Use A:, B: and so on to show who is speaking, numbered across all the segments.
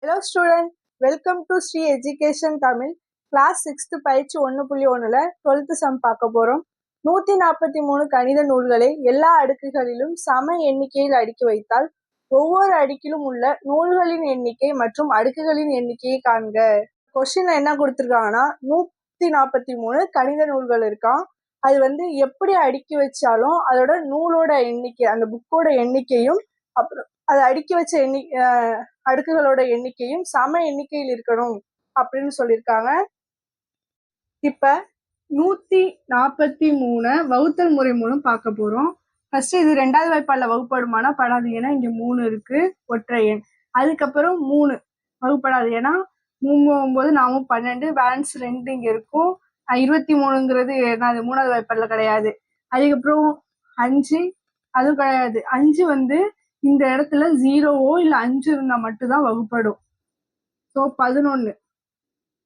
A: Hello student, welcome to Sri Education Tamil class 6th பயிற்சி 1.1ல 12th sum பார்க்க போறோம். 143 கணித நூல்களை எல்லா அடுக்குகளிலும் சம எண்ணிக்கையில் அடுக்கி வைத்தால் ஒவ்வொரு அடுக்கிலும் உள்ள நூல்களின் எண்ணிக்கை மற்றும் அடுக்குகளின் எண்ணிக்கையை காண்க. கொஸ்டின்ல என்ன கொடுத்திருக்காங்கன்னா 143 கணித நூல்கள் இருக்கான். அது எப்படி அடுக்கி வச்சாலும் அதோட நூலோட எண்ணிக்கை, அந்த புக்கோட எண்ணிக்கையும் அப்புறம் அதை அடுக்கி வச்ச அடுக்குகளோட எண்ணிக்கையும் சம எண்ணிக்கையில் இருக்கணும் அப்படின்னு சொல்லியிருக்காங்க. இப்ப 143 வகுத்தல் முறை மூலம் பார்க்க போறோம். ஃபர்ஸ்ட் இது 2வது வாய்ப்பாடுல வகுப்படுமானா படாது, ஏன்னா இங்க 3 இருக்கு ஒற்றை எண். அதுக்கப்புறம் 3 வகுப்படாது, ஏன்னா 3 9 4 12 பேலன்ஸ் 2 இங்க இருக்கும். 23ங்கிறது அது 3வது வாய்ப்பாடுல கிடையாது. அதுக்கப்புறம் 5 அதுவும் கிடையாது. 5 இந்த இடத்துல 0வோ இல்ல 5 இருந்தா மட்டும்தான் வகுப்படும். ஸோ 11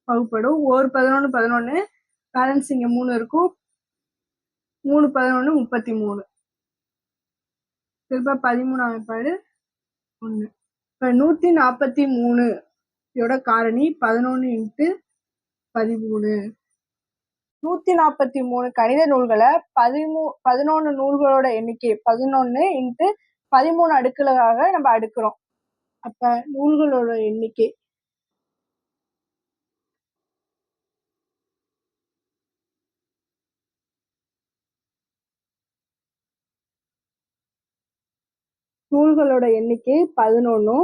A: வகுப்படும். ஒரு 11 11 பேலன்ஸ் இங்க 3 இருக்கும். 3 11 33. திருப்ப 13 வாய்ப்பாடு 1. இப்ப 143 இதோட காரணி 11 × 13. 143 கணித நூல்களை 11 நூல்களோட எண்ணிக்கை 11 × 13 அடுக்குகளாக நம்ம அடுக்கிறோம். அப்ப நூல்களோட எண்ணிக்கை நூல்களோட எண்ணிக்கை 11.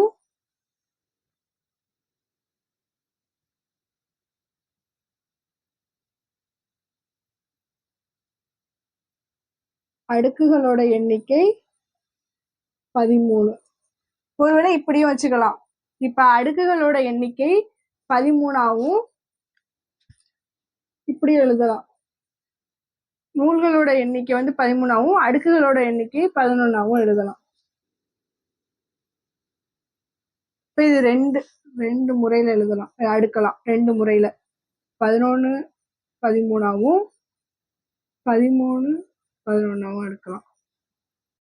A: அடுக்குகளோட எண்ணிக்கை 13. ஒருவேளை இப்படியும் வச்சுக்கலாம். இப்ப அடுக்குகளோட எண்ணிக்கை 13ஆவும் இப்படி எழுதலாம். நூல்களோட எண்ணிக்கை 13ஆவும் அடுக்குகளோட எண்ணிக்கை 11ஆவும் எழுதலாம். இப்ப இது ரெண்டு முறையில எழுதலாம், அடுக்கலாம். 2 முறையில 11 13ஆவும் 13 11ஆவும் அடுக்கலாம்.